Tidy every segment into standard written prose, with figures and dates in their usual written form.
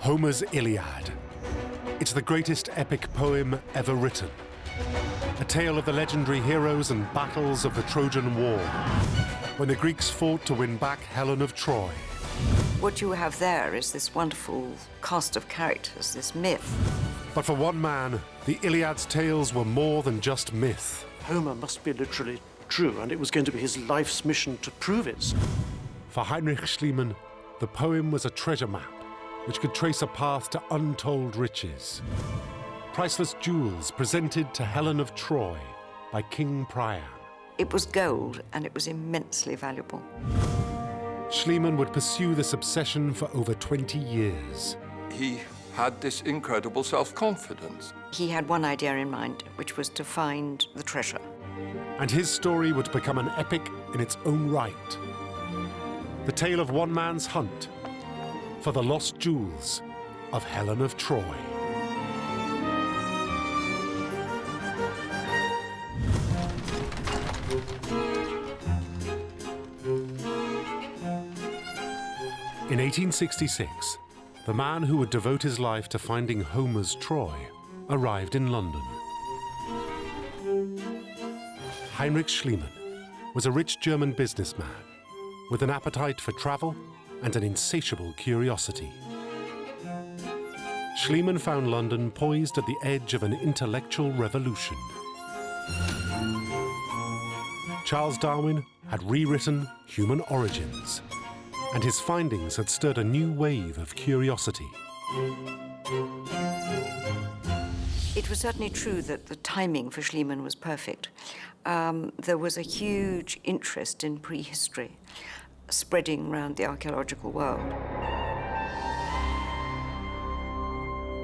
Homer's Iliad. It's the greatest epic poem ever written. A tale of the legendary heroes and battles of the Trojan War, when the Greeks fought to win back Helen of Troy. What you have there is this wonderful cast of characters, this myth. But for one man, the Iliad's tales were more than just myth. Homer must be literally true, and it was going to be his life's mission to prove it. For Heinrich Schliemann, the poem was a treasure map which could trace a path to untold riches. Priceless jewels presented to Helen of Troy by King Priam. It was gold, and it was immensely valuable. Schliemann would pursue this obsession for over 20 years. He had this incredible self-confidence. He had one idea in mind, which was to find the treasure. And his story would become an epic in its own right. The tale of one man's hunt for the lost jewels of Helen of Troy. In 1866, the man who would devote his life to finding Homer's Troy arrived in London. Heinrich Schliemann was a rich German businessman with an appetite for travel and an insatiable curiosity. Schliemann found London poised at the edge of an intellectual revolution. Charles Darwin had rewritten human origins, and his findings had stirred a new wave of curiosity. It was certainly true that the timing for Schliemann was perfect. There was a huge interest in prehistory spreading around the archaeological world.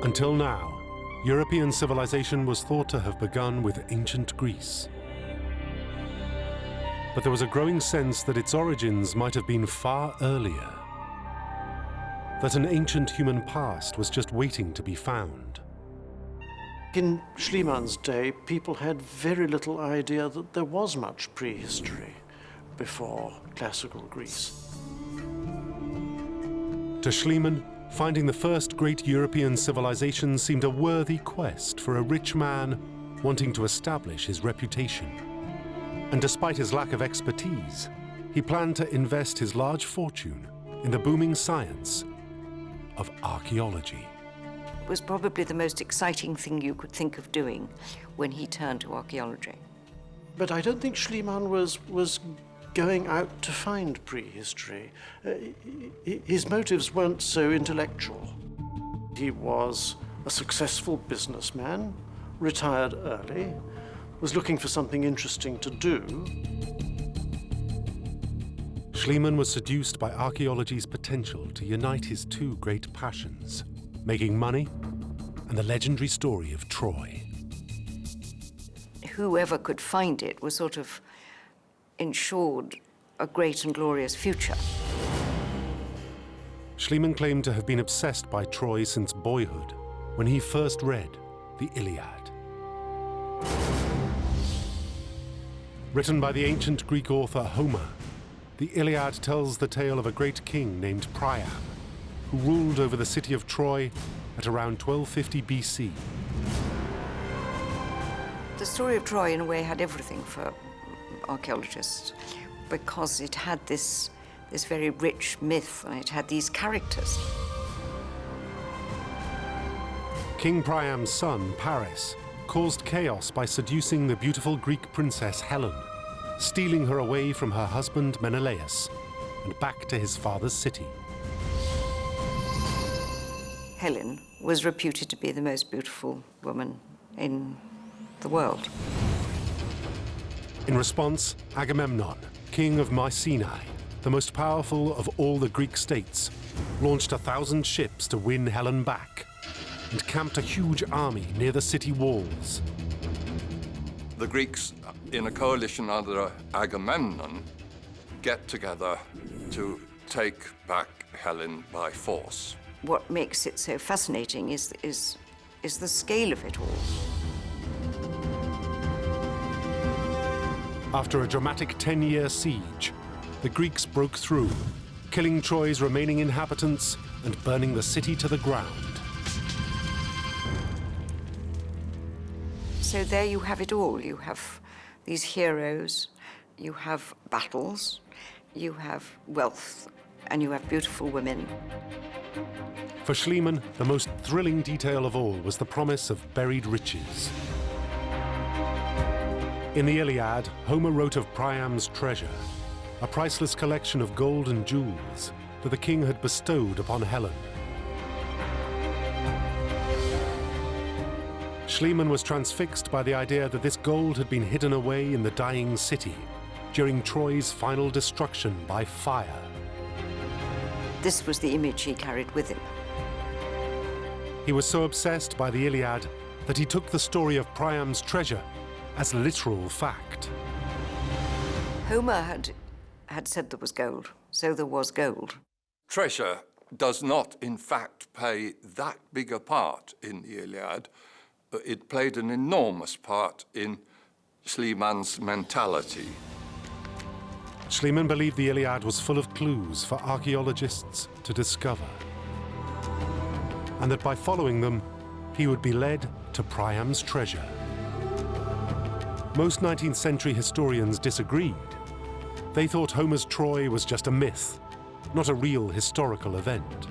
Until now, European civilization was thought to have begun with ancient Greece. But there was a growing sense that its origins might have been far earlier, that an ancient human past was just waiting to be found. In Schliemann's day, people had very little idea that there was much prehistory before classical Greece. To Schliemann, finding the first great European civilization seemed a worthy quest for a rich man wanting to establish his reputation. And despite his lack of expertise, he planned to invest his large fortune in the booming science of archaeology. It was probably the most exciting thing you could think of doing when he turned to archaeology. But I don't think Schliemann was going out to find prehistory. His motives weren't so intellectual. He was a successful businessman, retired early, was looking for something interesting to do. Schliemann was seduced by archaeology's potential to unite his two great passions, making money and the legendary story of Troy. Whoever could find it was sort of ensured a great and glorious future. Schliemann claimed to have been obsessed by Troy since boyhood, when he first read the Iliad. Written by the ancient Greek author Homer, the Iliad tells the tale of a great king named Priam, who ruled over the city of Troy at around 1250 BC. The story of Troy, in a way, had everything for archaeologists, because it had this very rich myth, and it had these characters. King Priam's son, Paris, caused chaos by seducing the beautiful Greek princess Helen, stealing her away from her husband Menelaus and back to his father's city. Helen was reputed to be the most beautiful woman in the world. In response, Agamemnon, king of Mycenae, the most powerful of all the Greek states, launched 1,000 ships to win Helen back and camped a huge army near the city walls. The Greeks, in a coalition under Agamemnon, get together to take back Helen by force. What makes it so fascinating is the scale of it all. After a dramatic 10-year siege, the Greeks broke through, killing Troy's remaining inhabitants and burning the city to the ground. So there you have it all. You have these heroes, you have battles, you have wealth, and you have beautiful women. For Schliemann, the most thrilling detail of all was the promise of buried riches. In the Iliad, Homer wrote of Priam's treasure, a priceless collection of gold and jewels that the king had bestowed upon Helen. Schliemann was transfixed by the idea that this gold had been hidden away in the dying city during Troy's final destruction by fire. This was the image he carried with him. He was so obsessed by the Iliad that he took the story of Priam's treasure as literal fact. Homer had said there was gold, so there was gold. Treasure does not, in fact, play that big a part in the Iliad. It played an enormous part in Schliemann's mentality. Schliemann believed the Iliad was full of clues for archaeologists to discover, and that by following them, he would be led to Priam's treasure. Most 19th century historians disagreed. They thought Homer's Troy was just a myth, not a real historical event.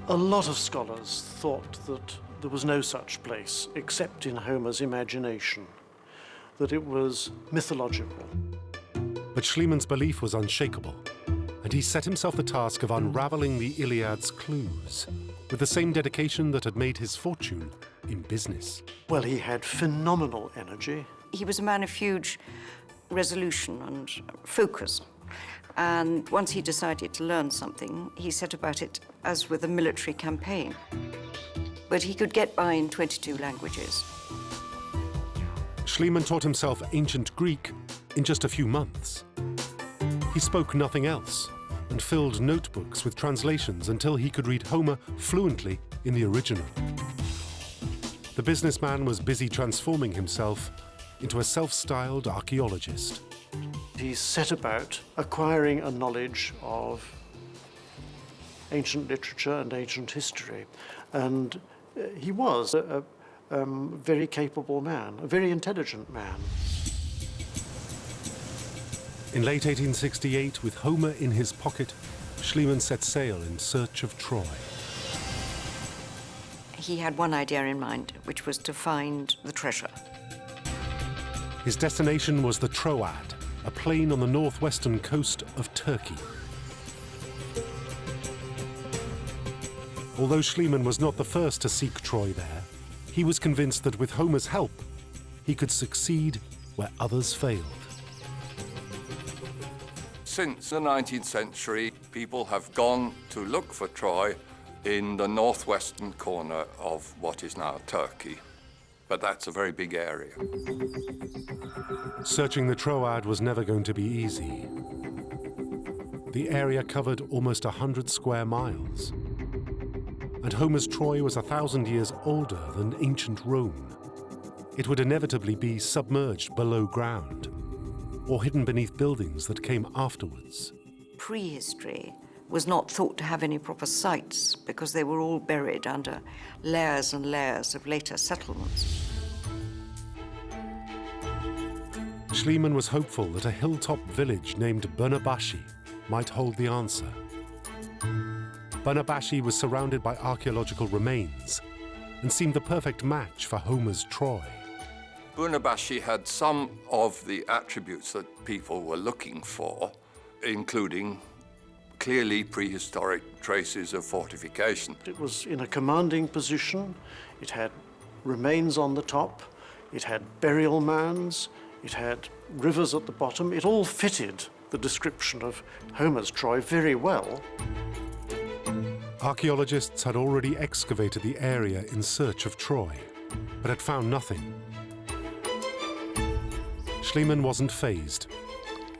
A lot of scholars thought that there was no such place except in Homer's imagination, that it was mythological. But Schliemann's belief was unshakable, and he set himself the task of unraveling the Iliad's clues with the same dedication that had made his fortune in business. Well, he had phenomenal energy. He was a man of huge resolution and focus. And once he decided to learn something, he set about it as with a military campaign. But he could get by in 22 languages. Schliemann taught himself ancient Greek in just a few months. He spoke nothing else and filled notebooks with translations until he could read Homer fluently in the original. The businessman was busy transforming himself into a self-styled archaeologist. He set about acquiring a knowledge of ancient literature and ancient history. And he was a very capable man, a very intelligent man. In late 1868, with Homer in his pocket, Schliemann set sail in search of Troy. He had one idea in mind, which was to find the treasure. His destination was the Troad, a plain on the northwestern coast of Turkey. Although Schliemann was not the first to seek Troy there, he was convinced that with Homer's help, he could succeed where others failed. Since the 19th century, people have gone to look for Troy in the northwestern corner of what is now Turkey. But that's a very big area. Searching the Troad was never going to be easy. The area covered almost 100 square miles. And Homer's Troy was 1,000 years older than ancient Rome. It would inevitably be submerged below ground, or hidden beneath buildings that came afterwards. Prehistory was not thought to have any proper sites because they were all buried under layers and layers of later settlements. Schliemann was hopeful that a hilltop village named Burnabashi might hold the answer. Burnabashi was surrounded by archaeological remains and seemed the perfect match for Homer's Troy. Burnabashi had some of the attributes that people were looking for, including clearly prehistoric traces of fortification. It was in a commanding position. It had remains on the top. It had burial mounds. It had rivers at the bottom. It all fitted the description of Homer's Troy very well. Archaeologists had already excavated the area in search of Troy, but had found nothing. Schliemann wasn't fazed.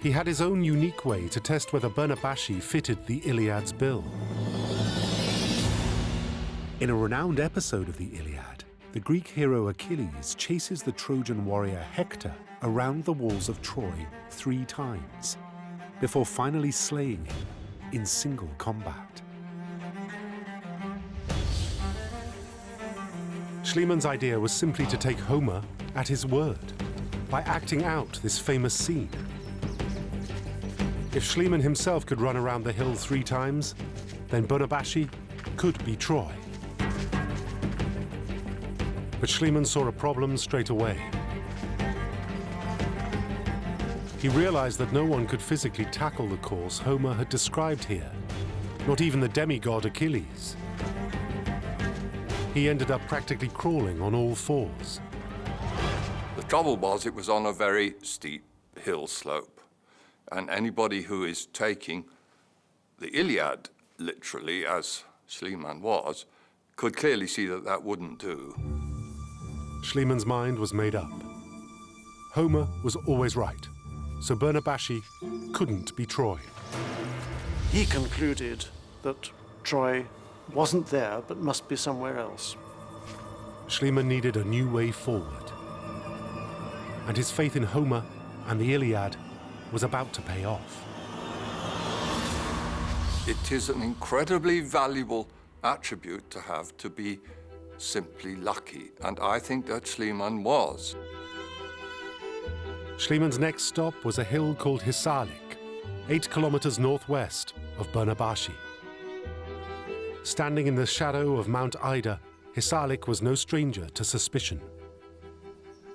He had his own unique way to test whether Burnabashi fitted the Iliad's bill. In a renowned episode of the Iliad, the Greek hero Achilles chases the Trojan warrior Hector around the walls of Troy 3 times, before finally slaying him in single combat. Schliemann's idea was simply to take Homer at his word by acting out this famous scene. If Schliemann himself could run around the hill 3 times, then Burnabashi could be Troy. But Schliemann saw a problem straight away. He realized that no one could physically tackle the course Homer had described here, not even the demigod Achilles. He ended up practically crawling on all 4s. The trouble was it was on a very steep hill slope, and anybody who is taking the Iliad literally, as Schliemann was, could clearly see that that wouldn't do. Schliemann's mind was made up. Homer was always right, so Burnabashi couldn't be Troy. He concluded that Troy wasn't there, but must be somewhere else. Schliemann needed a new way forward. And his faith in Homer and the Iliad was about to pay off. It is an incredibly valuable attribute to have, to be simply lucky, and I think that Schliemann was. Schliemann's next stop was a hill called Hisarlik, 8 kilometers northwest of Burnabashi. Standing in the shadow of Mount Ida, Hisarlik was no stranger to suspicion.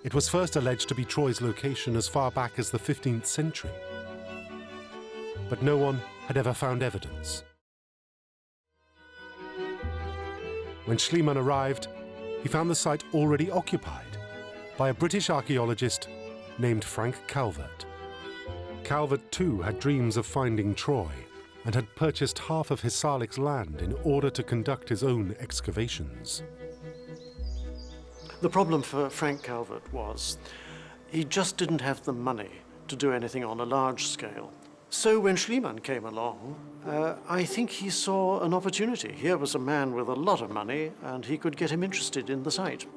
It was first alleged to be Troy's location as far back as the 15th century. But no one had ever found evidence. When Schliemann arrived, he found the site already occupied by a British archaeologist named Frank Calvert. Calvert, too, had dreams of finding Troy and had purchased half of Hisarlik's land in order to conduct his own excavations. The problem for Frank Calvert was he just didn't have the money to do anything on a large scale. So when Schliemann came along, I think he saw an opportunity. Here was a man with a lot of money, and he could get him interested in the site.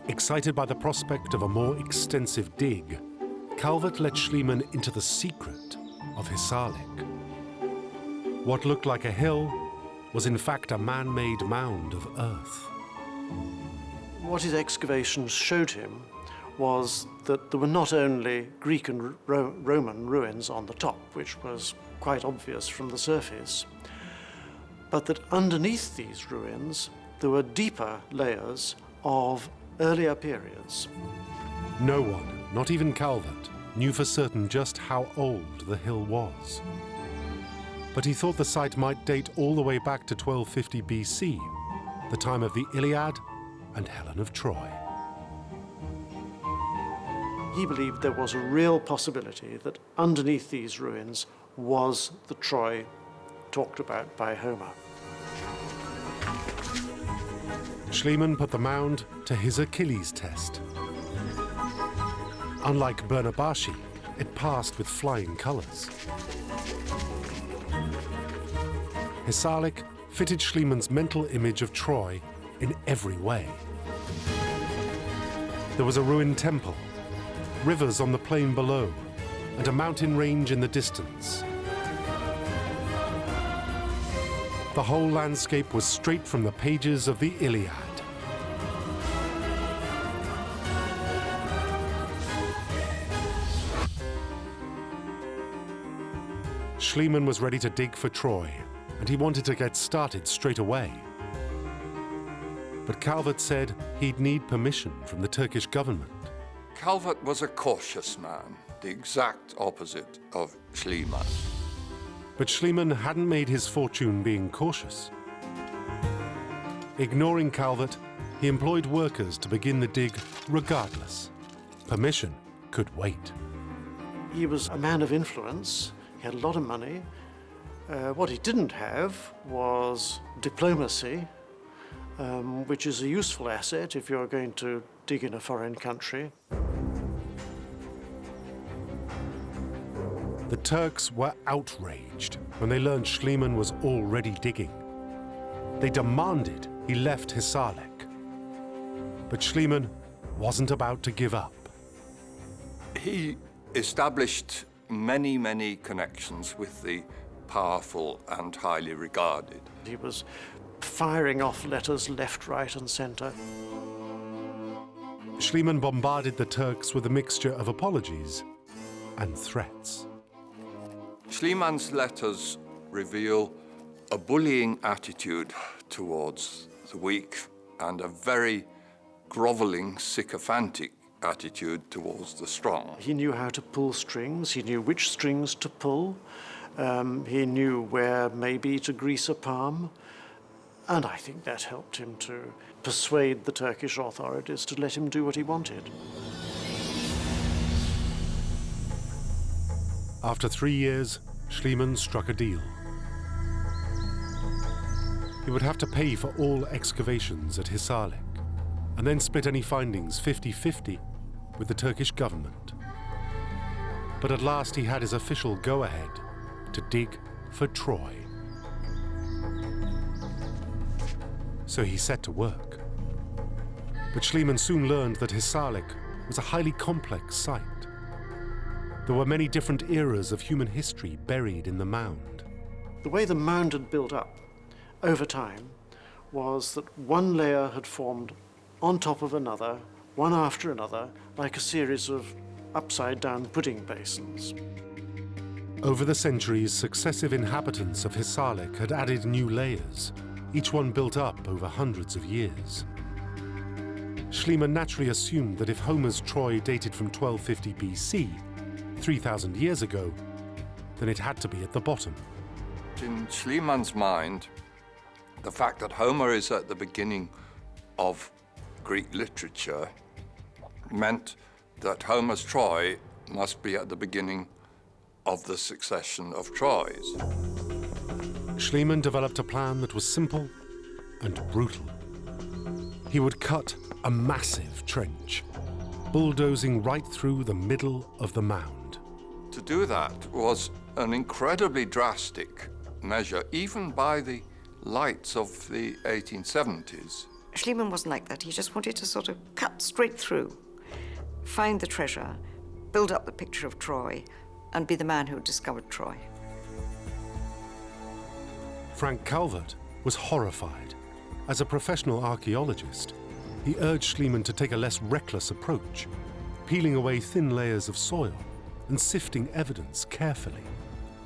Excited by the prospect of a more extensive dig, Calvert let Schliemann into the secret of Hisarlik. What looked like a hill was in fact a man-made mound of earth. What his excavations showed him was that there were not only Greek and Roman ruins on the top, which was quite obvious from the surface, but that underneath these ruins there were deeper layers of earlier periods. No one, not even Calvert, knew for certain just how old the hill was. But he thought the site might date all the way back to 1250 BC, the time of the Iliad and Helen of Troy. He believed there was a real possibility that underneath these ruins was the Troy talked about by Homer. Schliemann put the mound to his Achilles test. Unlike Burnabashi, it passed with flying colors. Hisarlik fitted Schliemann's mental image of Troy in every way. There was a ruined temple, rivers on the plain below, and a mountain range in the distance. The whole landscape was straight from the pages of the Iliad. Schliemann was ready to dig for Troy, and he wanted to get started straight away. But Calvert said he'd need permission from the Turkish government. Calvert was a cautious man, the exact opposite of Schliemann. But Schliemann hadn't made his fortune being cautious. Ignoring Calvert, he employed workers to begin the dig regardless. Permission could wait. He was a man of influence. He had a lot of money. What he didn't have was diplomacy, which is a useful asset if you're going to dig in a foreign country. The Turks were outraged when they learned Schliemann was already digging. They demanded he left Hisarlik. But Schliemann wasn't about to give up. He established many, many connections with the powerful and highly regarded. He was firing off letters left, right, and center. Schliemann bombarded the Turks with a mixture of apologies and threats. Schliemann's letters reveal a bullying attitude towards the weak and a very groveling, sycophantic attitude towards the strong. He knew how to pull strings, he knew which strings to pull, he knew where maybe to grease a palm, and I think that helped him to persuade the Turkish authorities to let him do what he wanted. After 3 years, Schliemann struck a deal. He would have to pay for all excavations at Hisarlik, and then split any findings 50-50 with the Turkish government. But at last he had his official go-ahead to dig for Troy. So he set to work. But Schliemann soon learned that Hisarlik was a highly complex site. There were many different eras of human history buried in the mound. The way the mound had built up over time was that one layer had formed on top of another, one after another, like a series of upside-down pudding basins. Over the centuries, successive inhabitants of Hisarlik had added new layers, each one built up over hundreds of years. Schliemann naturally assumed that if Homer's Troy dated from 1250 BC, 3,000 years ago, then it had to be at the bottom. In Schliemann's mind, the fact that Homer is at the beginning of Greek literature meant that Homer's Troy must be at the beginning of the succession of Troys. Schliemann developed a plan that was simple and brutal. He would cut a massive trench, bulldozing right through the middle of the mound. To do that was an incredibly drastic measure, even by the lights of the 1870s. Schliemann wasn't like that. He just wanted to sort of cut straight through, find the treasure, build up the picture of Troy, and be the man who discovered Troy. Frank Calvert was horrified. As a professional archaeologist, he urged Schliemann to take a less reckless approach, peeling away thin layers of soil and sifting evidence carefully.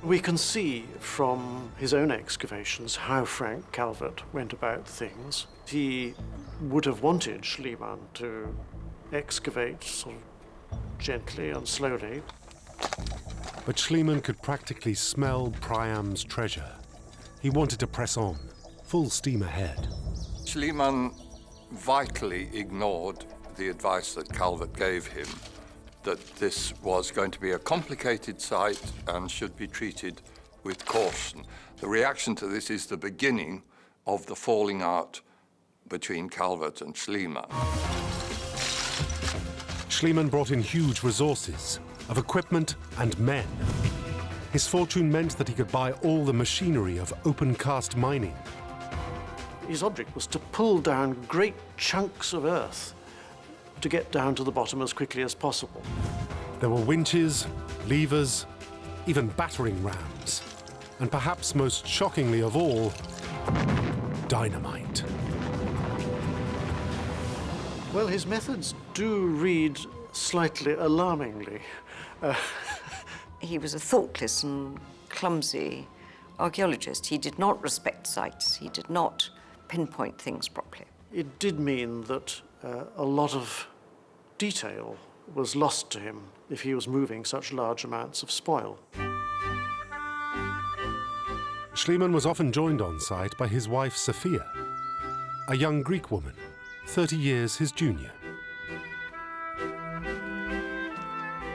We can see from his own excavations how Frank Calvert went about things. He would have wanted Schliemann to excavate sort of gently and slowly. But Schliemann could practically smell Priam's treasure. He wanted to press on, full steam ahead. Schliemann vitally ignored the advice that Calvert gave him, that this was going to be a complicated site and should be treated with caution. The reaction to this is the beginning of the falling out between Calvert and Schliemann. Schliemann brought in huge resources of equipment and men. His fortune meant that he could buy all the machinery of open-cast mining. His object was to pull down great chunks of earth to get down to the bottom as quickly as possible. There were winches, levers, even battering rams, and perhaps most shockingly of all, dynamite. Well, his methods do read slightly alarmingly. He was a thoughtless and clumsy archaeologist. He did not respect sites. He did not pinpoint things properly. It did mean that a lot of detail was lost to him if he was moving such large amounts of spoil. Schliemann was often joined on site by his wife Sophia, a young Greek woman, 30 years his junior.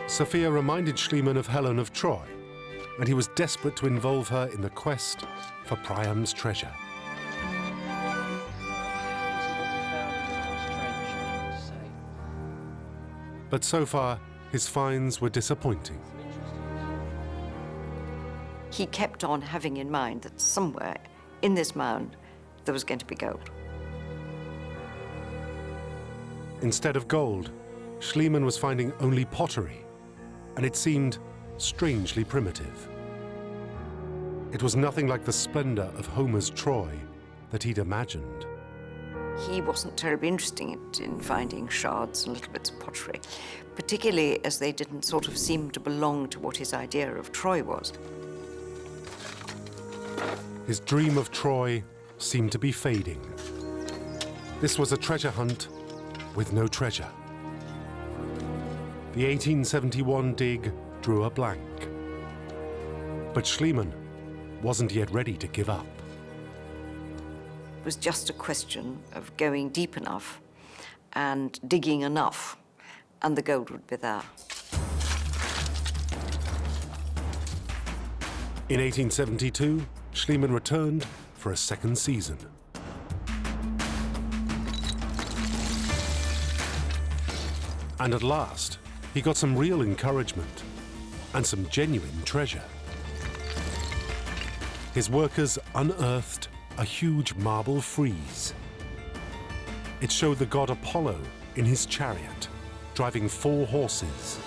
Sophia reminded Schliemann of Helen of Troy, and he was desperate to involve her in the quest for Priam's treasure. But so far, his finds were disappointing. He kept on having in mind that somewhere in this mound there was going to be gold. Instead of gold, Schliemann was finding only pottery, and it seemed strangely primitive. It was nothing like the splendor of Homer's Troy, that he'd imagined. He wasn't terribly interested in finding shards and little bits of pottery, particularly as they didn't sort of seem to belong to what his idea of Troy was. His dream of Troy seemed to be fading. This was a treasure hunt with no treasure. The 1871 dig drew a blank. But Schliemann wasn't yet ready to give up. It was just a question of going deep enough and digging enough, and the gold would be there. In 1872, Schliemann returned for a second season. And at last, he got some real encouragement and some genuine treasure. His workers unearthed a huge marble frieze. It showed the god Apollo in his chariot, driving 4 horses.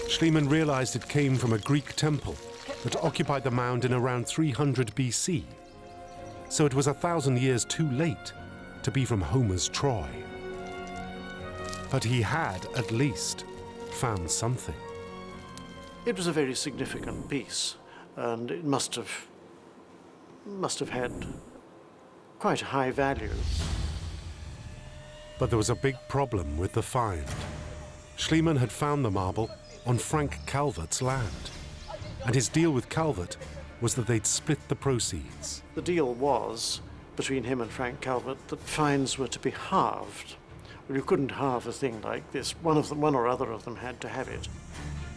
Schliemann realized it came from a Greek temple that occupied the mound in around 300 BC. So it was 1,000 years too late to be from Homer's Troy. But he had, at least, found something. It was a very significant piece, and it must have had quite a high value. But there was a big problem with the find. Schliemann had found the marble on Frank Calvert's land, and his deal with Calvert was that they'd split the proceeds. The deal was, between him and Frank Calvert, that fines were to be halved. Well, you couldn't halve a thing like this. One or other of them had to have it.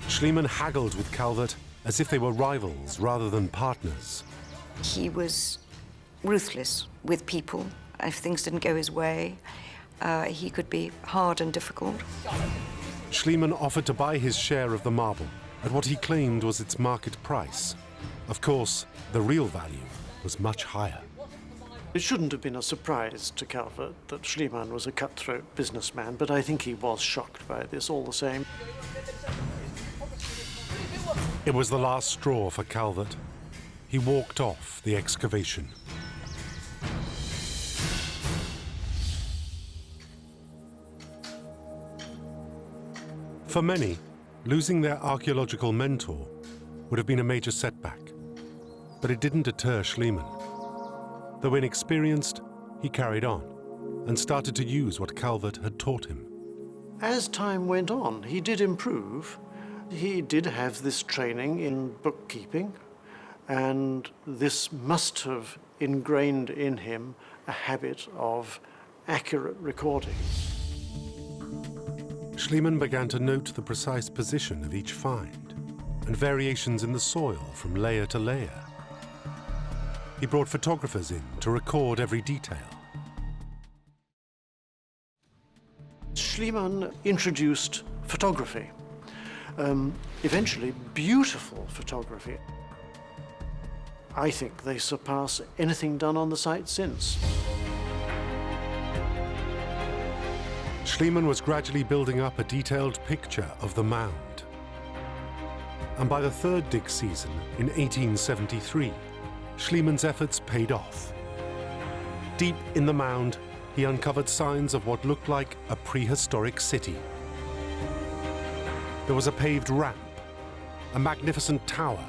Schliemann haggled with Calvert as if they were rivals rather than partners. He was ruthless with people. If things didn't go his way, he could be hard and difficult. Schliemann offered to buy his share of the marble at what he claimed was its market price. Of course, the real value was much higher. It shouldn't have been a surprise to Calvert that Schliemann was a cutthroat businessman, but I think he was shocked by this all the same. It was the last straw for Calvert. He walked off the excavation. For many, losing their archaeological mentor would have been a major setback. But it didn't deter Schliemann. Though inexperienced, he carried on and started to use what Calvert had taught him. As time went on, he did improve. He did have this training in bookkeeping, and this must have ingrained in him a habit of accurate recording. Schliemann began to note the precise position of each find and variations in the soil from layer to layer. He brought photographers in to record every detail. Schliemann introduced photography, eventually beautiful photography. I think they surpass anything done on the site since. Schliemann was gradually building up a detailed picture of the mound. And by the third dig season in 1873, Schliemann's efforts paid off. Deep in the mound, he uncovered signs of what looked like a prehistoric city. There was a paved ramp, a magnificent tower,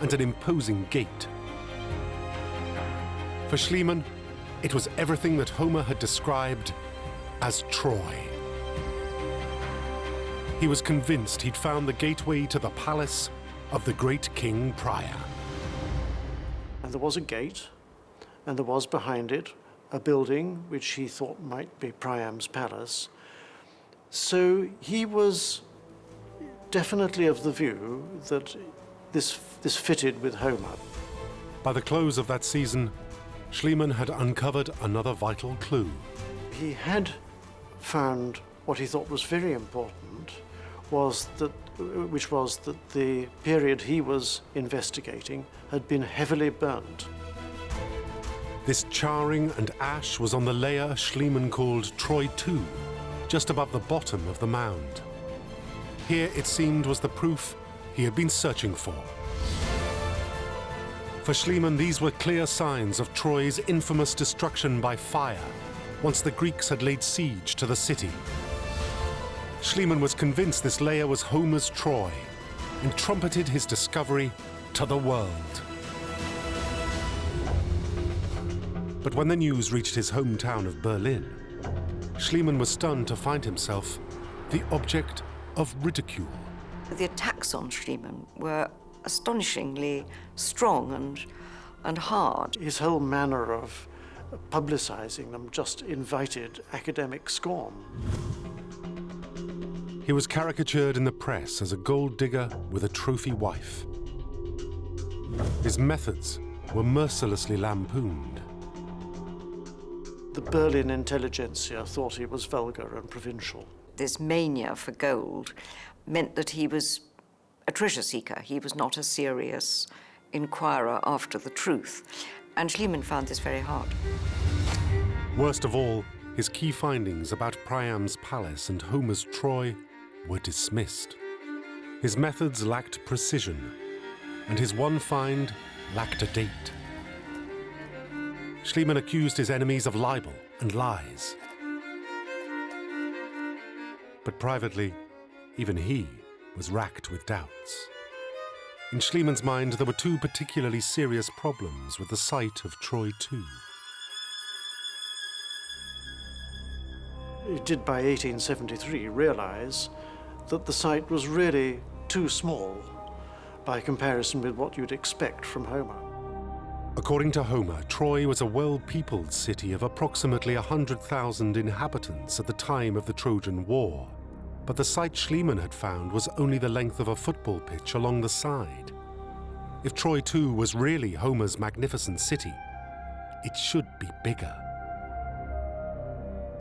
and an imposing gate. For Schliemann, it was everything that Homer had described as Troy. He was convinced he'd found the gateway to the palace of the great King Priam. And there was a gate, and there was behind it a building which he thought might be Priam's palace. So he was definitely of the view that this fitted with Homer. By the close of that season, Schliemann had uncovered another vital clue. He had found what he thought was very important, which was that the period he was investigating had been heavily burnt. This charring and ash was on the layer Schliemann called Troy II, just above the bottom of the mound. Here, it seemed, was the proof he had been searching for. For Schliemann, these were clear signs of Troy's infamous destruction by fire, once the Greeks had laid siege to the city. Schliemann was convinced this layer was Homer's Troy, and trumpeted his discovery to the world. But when the news reached his hometown of Berlin, Schliemann was stunned to find himself the object of ridicule. The attacks on Schliemann were astonishingly strong and hard. His whole manner of publicizing them just invited academic scorn. He was caricatured in the press as a gold digger with a trophy wife. His methods were mercilessly lampooned. The Berlin intelligentsia thought he was vulgar and provincial. This mania for gold meant that he was a treasure seeker. He was not a serious inquirer after the truth. And Schliemann found this very hard. Worst of all, his key findings about Priam's palace and Homer's Troy were dismissed. His methods lacked precision, and his one find lacked a date. Schliemann accused his enemies of libel and lies. But privately, even he was racked with doubts. In Schliemann's mind, there were two particularly serious problems with the site of Troy II. He did by 1873 realize that the site was really too small by comparison with what you'd expect from Homer. According to Homer, Troy was a well-peopled city of approximately 100,000 inhabitants at the time of the Trojan War. But the site Schliemann had found was only the length of a football pitch along the side. If Troy II was really Homer's magnificent city, it should be bigger.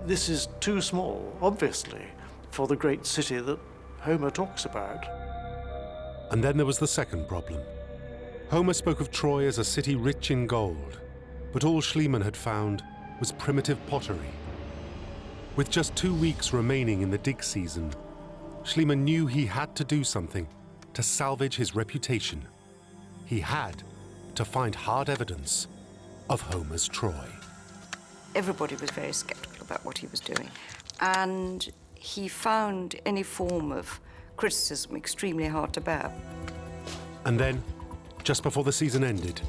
This is too small, obviously, for the great city that Homer talks about. And then there was the second problem. Homer spoke of Troy as a city rich in gold, but all Schliemann had found was primitive pottery. With just 2 weeks remaining in the dig season, Schliemann knew he had to do something to salvage his reputation. He had to find hard evidence of Homer's Troy. Everybody was very skeptical about what he was doing. And he found any form of criticism extremely hard to bear. And then, just before the season ended,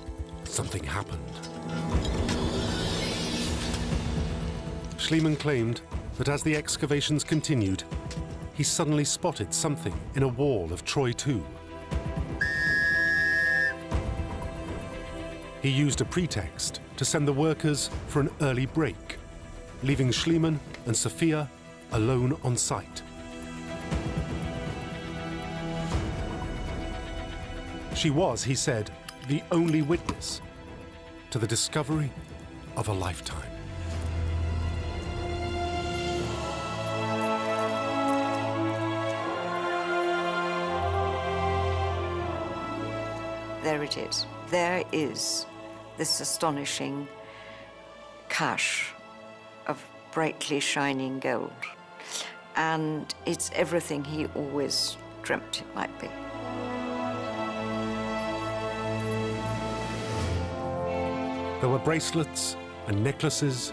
something happened. Schliemann claimed that as the excavations continued, he suddenly spotted something in a wall of Troy II. He used a pretext to send the workers for an early break, leaving Schliemann and Sophia alone on site. She was, he said, the only witness to the discovery of a lifetime. There it is. There is this astonishing cache of brightly shining gold. And it's everything he always dreamt it might be. There were bracelets and necklaces,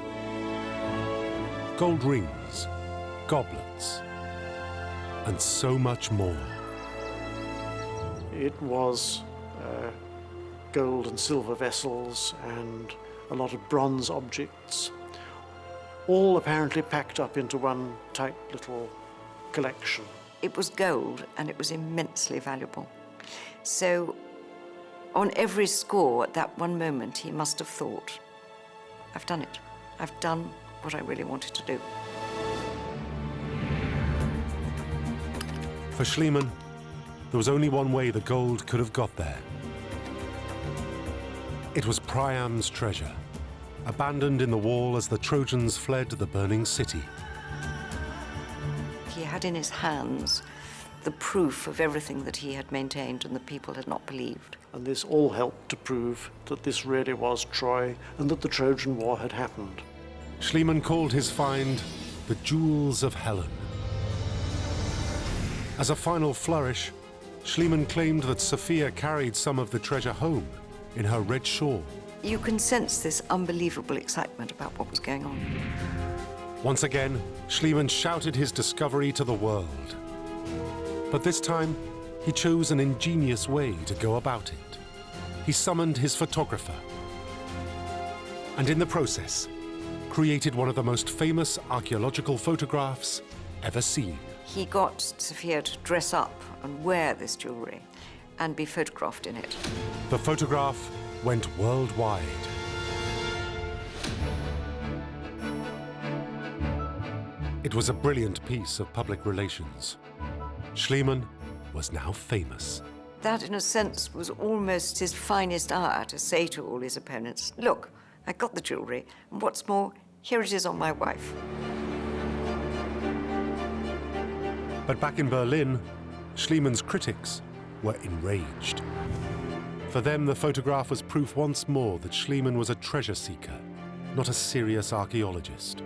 gold rings, goblets, and so much more. It was gold and silver vessels and a lot of bronze objects, all apparently packed up into one tight little collection. It was gold, and it was immensely valuable. So on every score at that one moment, he must have thought, I've done it. I've done what I really wanted to do. For Schliemann, there was only one way the gold could have got there. It was Priam's treasure, abandoned in the wall as the Trojans fled the burning city. He had in his hands the proof of everything that he had maintained and the people had not believed. And this all helped to prove that this really was Troy and that the Trojan War had happened. Schliemann called his find the Jewels of Helen. As a final flourish, Schliemann claimed that Sophia carried some of the treasure home in her red shawl. You can sense this unbelievable excitement about what was going on. Once again, Schliemann shouted his discovery to the world. But this time, he chose an ingenious way to go about it. He summoned his photographer, and in the process, created one of the most famous archaeological photographs ever seen. He got Sophia to dress up and wear this jewelry and be photographed in it. The photograph went worldwide. It was a brilliant piece of public relations. Schliemann was now famous. That, in a sense, was almost his finest hour, to say to all his opponents, look, I got the jewelry, and what's more, here it is on my wife. But back in Berlin, Schliemann's critics were enraged. For them, the photograph was proof once more that Schliemann was a treasure seeker, not a serious archaeologist.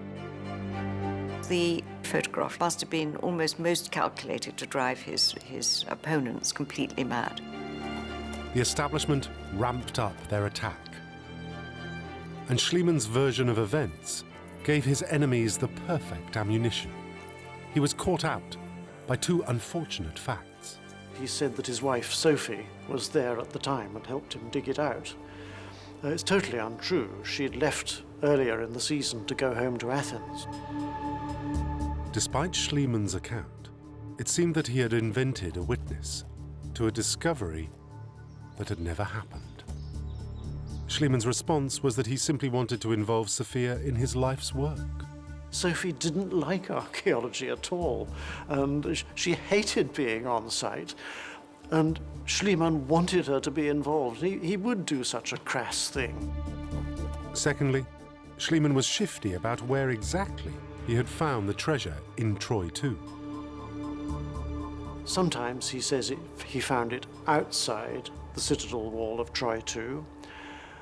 The photograph must have been almost most calculated to drive his opponents completely mad. The establishment ramped up their attack. And Schliemann's version of events gave his enemies the perfect ammunition. He was caught out by two unfortunate facts. He said that his wife, Sophie, was there at the time and helped him dig it out. It's totally untrue. She had left earlier in the season to go home to Athens. Despite Schliemann's account, it seemed that he had invented a witness to a discovery that had never happened. Schliemann's response was that he simply wanted to involve Sophia in his life's work. Sophie didn't like archaeology at all, and she hated being on site, and Schliemann wanted her to be involved. He would do such a crass thing. Secondly, Schliemann was shifty about where exactly he had found the treasure in Troy too. Sometimes he says he found it outside the citadel wall of Troy too.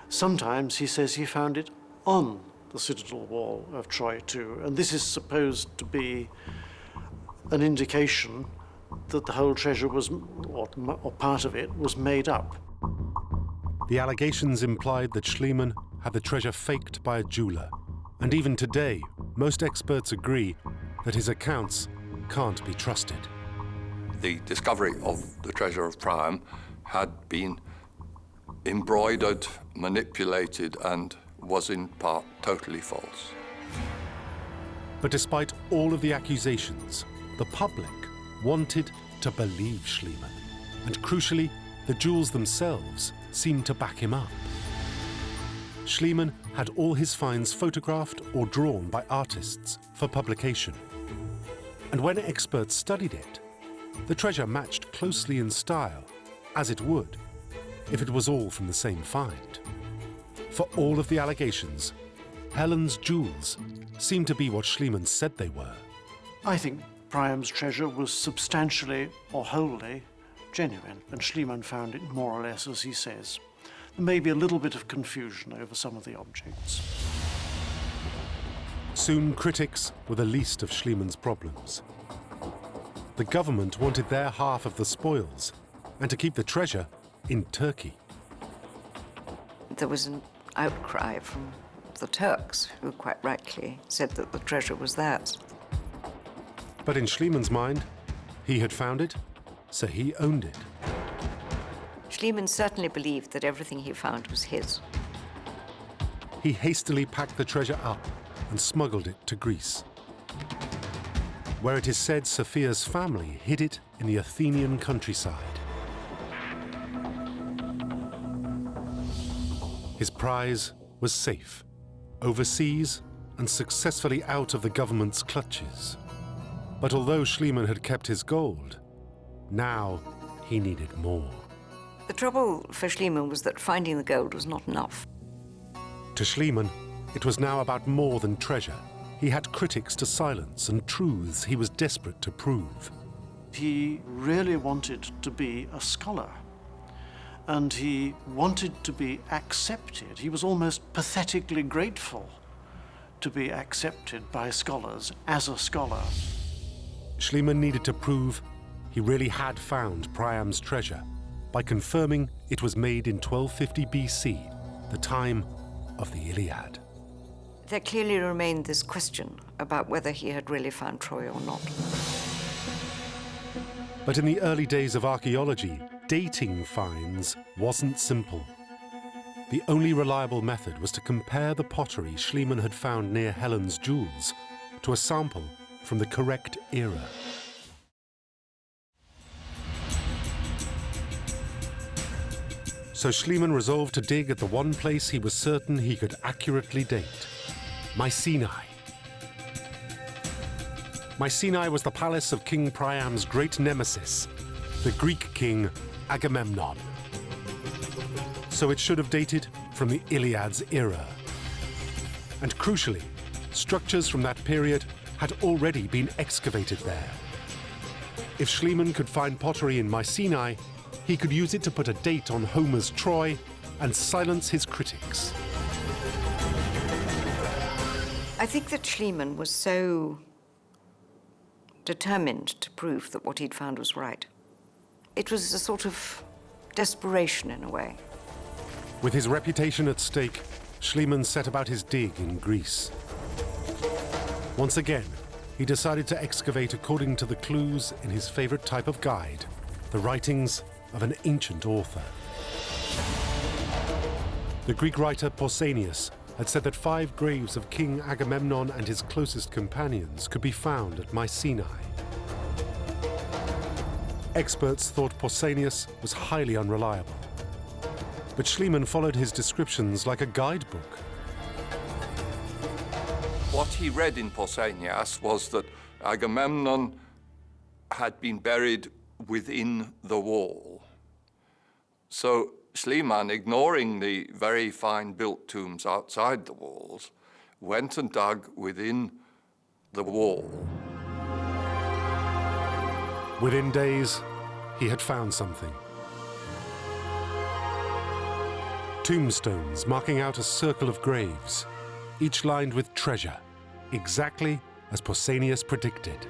Sometimes he says he found it on the citadel wall of Troy too, and this is supposed to be an indication that the whole treasure was, or part of it, was made up. The allegations implied that Schliemann had the treasure faked by a jeweler, and even today, most experts agree that his accounts can't be trusted. The discovery of the treasure of Priam had been embroidered, manipulated, and was in part totally false. But despite all of the accusations, the public wanted to believe Schliemann, and crucially, the jewels themselves seemed to back him up. Schliemann had all his finds photographed or drawn by artists for publication. And when experts studied it, the treasure matched closely in style, as it would if it was all from the same find. For all of the allegations, Helen's jewels seemed to be what Schliemann said they were. I think Priam's treasure was substantially or wholly genuine, and Schliemann found it more or less as he says. There may be a little bit of confusion over some of the objects. Soon, critics were the least of Schliemann's problems. The government wanted their half of the spoils, and to keep the treasure in Turkey. There was an outcry from the Turks, who quite rightly said that the treasure was theirs. But in Schliemann's mind, he had found it, so he owned it. Schliemann certainly believed that everything he found was his. He hastily packed the treasure up and smuggled it to Greece, where it is said Sophia's family hid it in the Athenian countryside. His prize was safe, overseas and successfully out of the government's clutches. But although Schliemann had kept his gold, now he needed more. The trouble for Schliemann was that finding the gold was not enough. To Schliemann, it was now about more than treasure. He had critics to silence and truths he was desperate to prove. He really wanted to be a scholar, and he wanted to be accepted. He was almost pathetically grateful to be accepted by scholars as a scholar. Schliemann needed to prove he really had found Priam's treasure, by confirming it was made in 1250 BC, the time of the Iliad. There clearly remained this question about whether he had really found Troy or not. But in the early days of archaeology, dating finds wasn't simple. The only reliable method was to compare the pottery Schliemann had found near Helen's jewels to a sample from the correct era. So Schliemann resolved to dig at the one place he was certain he could accurately date: Mycenae. Mycenae was the palace of King Priam's great nemesis, the Greek king Agamemnon. So it should have dated from the Iliad's era. And crucially, structures from that period had already been excavated there. If Schliemann could find pottery in Mycenae, he could use it to put a date on Homer's Troy and silence his critics. I think that Schliemann was so determined to prove that what he'd found was right. It was a sort of desperation in a way. With his reputation at stake, Schliemann set about his dig in Greece. Once again, he decided to excavate according to the clues in his favorite type of guide, the writings of an ancient author. The Greek writer Pausanias had said that 5 graves of King Agamemnon and his closest companions could be found at Mycenae. Experts thought Pausanias was highly unreliable, but Schliemann followed his descriptions like a guidebook. What he read in Pausanias was that Agamemnon had been buried within the wall. So Schliemann, ignoring the very fine-built tombs outside the walls, went and dug within the wall. Within days, he had found something. Tombstones marking out a circle of graves, each lined with treasure, exactly as Pausanias predicted.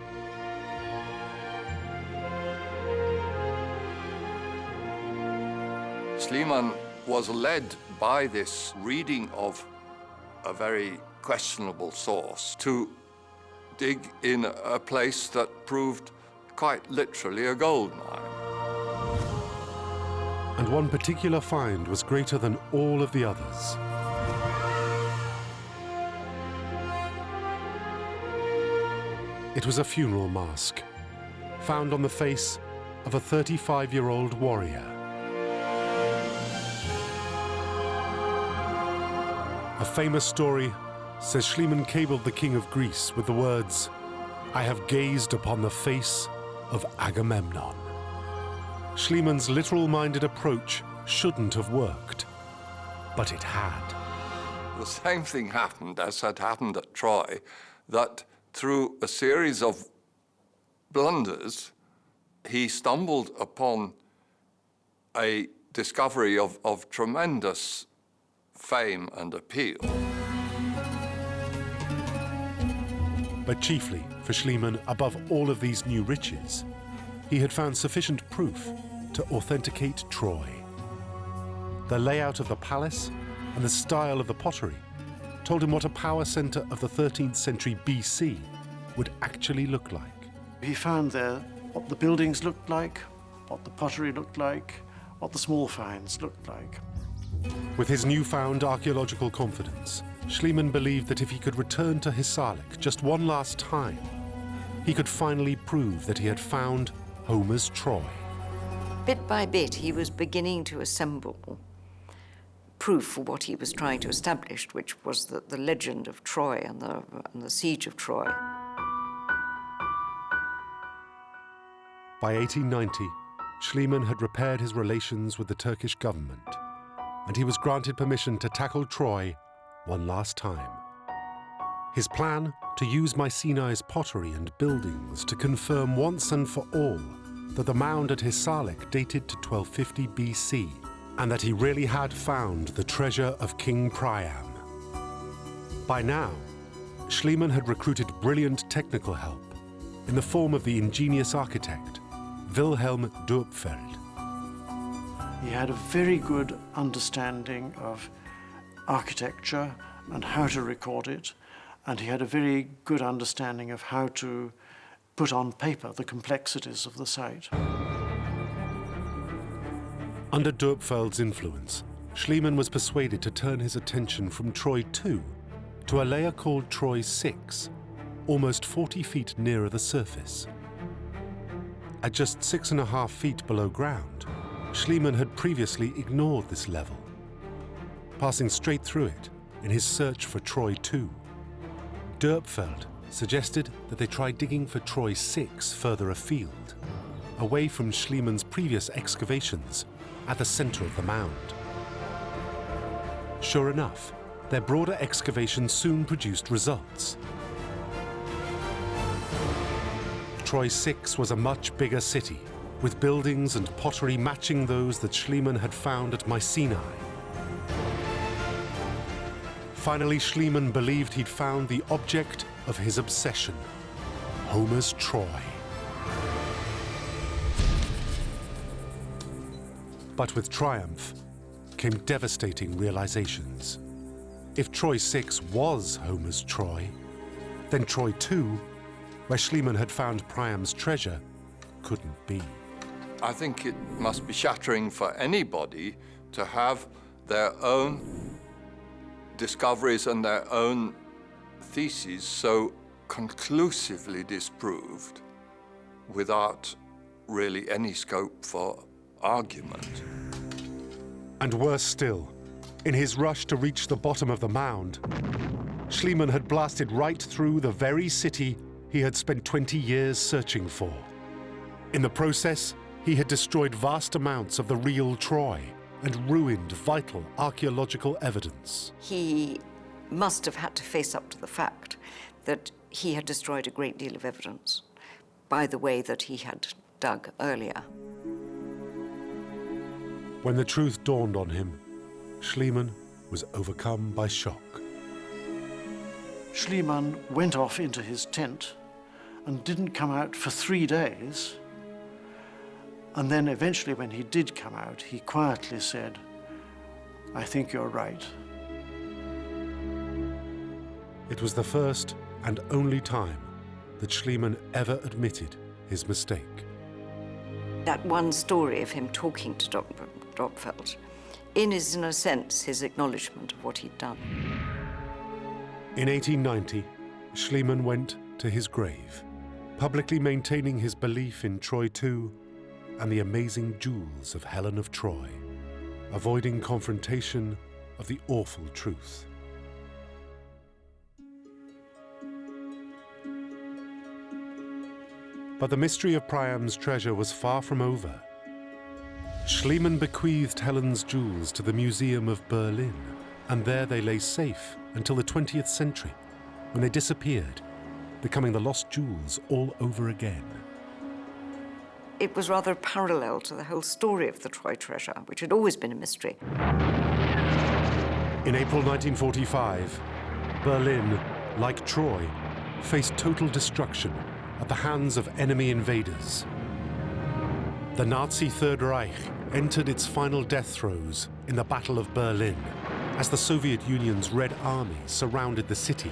Schliemann was led by this reading of a very questionable source to dig in a place that proved quite literally a gold mine. And one particular find was greater than all of the others. It was a funeral mask, found on the face of a 35-year-old warrior. A famous story says Schliemann cabled the king of Greece with the words, "I have gazed upon the face of Agamemnon." Schliemann's literal-minded approach shouldn't have worked, but it had. The same thing happened as had happened at Troy, that through a series of blunders, he stumbled upon a discovery of tremendous fame and appeal. But chiefly, for Schliemann, above all of these new riches, he had found sufficient proof to authenticate Troy. The layout of the palace and the style of the pottery told him what a power center of the 13th century BC would actually look like. He found there what the buildings looked like, what the pottery looked like, what the small finds looked like. With his newfound archaeological confidence, Schliemann believed that if he could return to Hisarlik just one last time, he could finally prove that he had found Homer's Troy. Bit by bit, he was beginning to assemble proof for what he was trying to establish, which was the legend of Troy and the siege of Troy. By 1890, Schliemann had repaired his relations with the Turkish government, and he was granted permission to tackle Troy one last time. His plan to use Mycenae's pottery and buildings to confirm once and for all that the mound at Hisarlik dated to 1250 BC, and that he really had found the treasure of King Priam. By now, Schliemann had recruited brilliant technical help in the form of the ingenious architect Wilhelm Doepfeld. He had a very good understanding of architecture and how to record it, and he had a very good understanding of how to put on paper the complexities of the site. Under Dörpfeld's influence, Schliemann was persuaded to turn his attention from Troy II to a layer called Troy VI, almost 40 feet nearer the surface. At just 6.5 feet below ground, Schliemann had previously ignored this level, passing straight through it in his search for Troy II. Dörpfeld suggested that they try digging for Troy VI further afield, away from Schliemann's previous excavations at the center of the mound. Sure enough, their broader excavation soon produced results. Troy VI was a much bigger city, with buildings and pottery matching those that Schliemann had found at Mycenae. Finally, Schliemann believed he'd found the object of his obsession, Homer's Troy. But with triumph came devastating realizations. If Troy VI was Homer's Troy, then Troy II, where Schliemann had found Priam's treasure, couldn't be. I think it must be shattering for anybody to have their own discoveries and their own theses so conclusively disproved without really any scope for argument. And worse still, in his rush to reach the bottom of the mound, Schliemann had blasted right through the very city he had spent 20 years searching for. In the process, he had destroyed vast amounts of the real Troy and ruined vital archaeological evidence. He must have had to face up to the fact that he had destroyed a great deal of evidence by the way that he had dug earlier. When the truth dawned on him, Schliemann was overcome by shock. Schliemann went off into his tent and didn't come out for 3 days. And then eventually when he did come out, he quietly said, "I think you're right." It was the first and only time that Schliemann ever admitted his mistake. That one story of him talking to Dörpfeld is, in a sense, his acknowledgement of what he'd done. In 1890, Schliemann went to his grave, publicly maintaining his belief in Troy II and the amazing jewels of Helen of Troy, avoiding confrontation of the awful truth. But the mystery of Priam's treasure was far from over. Schliemann bequeathed Helen's jewels to the Museum of Berlin, and there they lay safe until the 20th century, when they disappeared, becoming the lost jewels all over again. It was rather parallel to the whole story of the Troy treasure, which had always been a mystery. In April 1945, Berlin, like Troy, faced total destruction at the hands of enemy invaders. The Nazi Third Reich entered its final death throes in the Battle of Berlin as the Soviet Union's Red Army surrounded the city.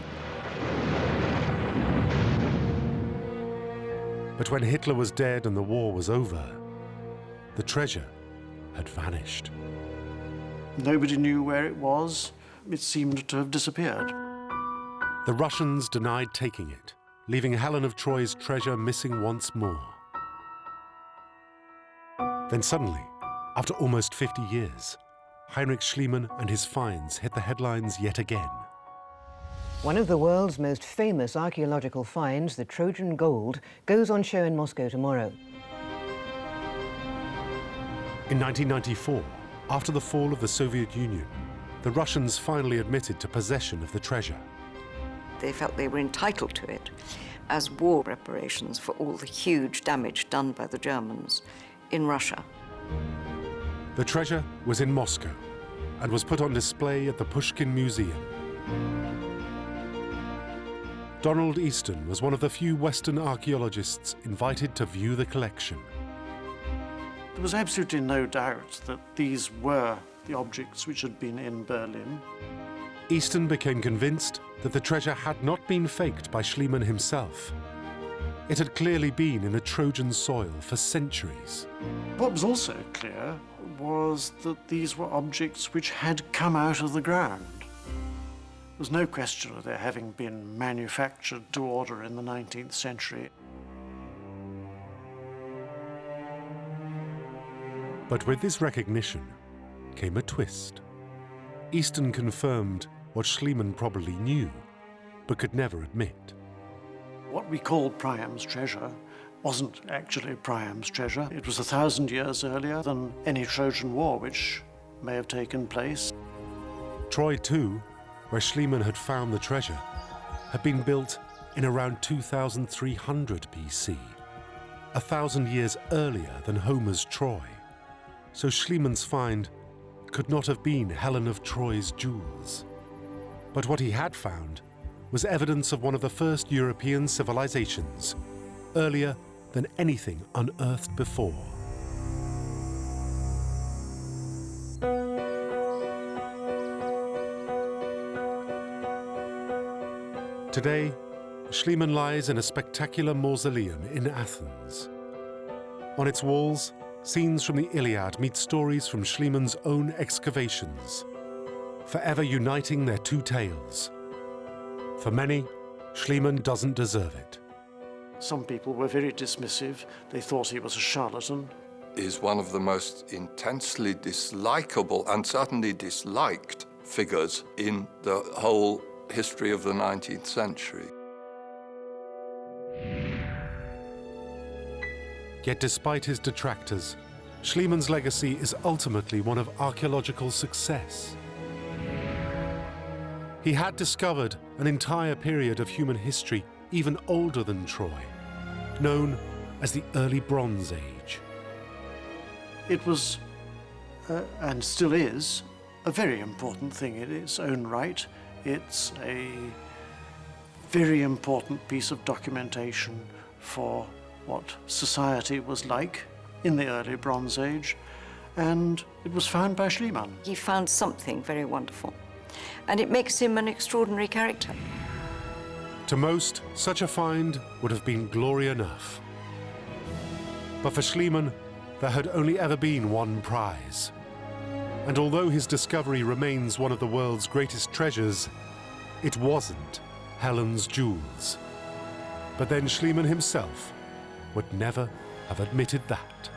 But when Hitler was dead and the war was over, the treasure had vanished. Nobody knew where it was. It seemed to have disappeared. The Russians denied taking it, leaving Helen of Troy's treasure missing once more. Then suddenly, after almost 50 years, Heinrich Schliemann and his finds hit the headlines yet again. One of the world's most famous archaeological finds, the Trojan gold, goes on show in Moscow tomorrow. In 1994, after the fall of the Soviet Union, the Russians finally admitted to possession of the treasure. They felt they were entitled to it as war reparations for all the huge damage done by the Germans in Russia. The treasure was in Moscow and was put on display at the Pushkin Museum. Donald Easton was one of the few Western archaeologists invited to view the collection. There was absolutely no doubt that these were the objects which had been in Berlin. Easton became convinced that the treasure had not been faked by Schliemann himself. It had clearly been in the Trojan soil for centuries. What was also clear was that these were objects which had come out of the ground. There was no question of their having been manufactured to order in the 19th century. But with this recognition came a twist. Easton confirmed what Schliemann probably knew, but could never admit. What we called Priam's treasure wasn't actually Priam's treasure. It was 1,000 years earlier than any Trojan War which may have taken place. Troy too, where Schliemann had found the treasure, had been built in around 2300 BC, 1,000 years earlier than Homer's Troy. So Schliemann's find could not have been Helen of Troy's jewels. But what he had found was evidence of one of the first European civilizations, earlier than anything unearthed before. Today, Schliemann lies in a spectacular mausoleum in Athens. On its walls, scenes from the Iliad meet stories from Schliemann's own excavations, forever uniting their two tales. For many, Schliemann doesn't deserve it. Some people were very dismissive. They thought he was a charlatan. Is one of the most intensely dislikable and certainly disliked figures in the whole history of the 19th century. Yet despite his detractors, Schliemann's legacy is ultimately one of archaeological success. He had discovered an entire period of human history even older than Troy, known as the Early Bronze Age. It was, and still is, a very important thing in its own right. It's a very important piece of documentation for what society was like in the early Bronze Age, and it was found by Schliemann. He found something very wonderful, and it makes him an extraordinary character. To most, such a find would have been glory enough. But for Schliemann, there had only ever been one prize. And although his discovery remains one of the world's greatest treasures, it wasn't Helen's jewels. But then Schliemann himself would never have admitted that.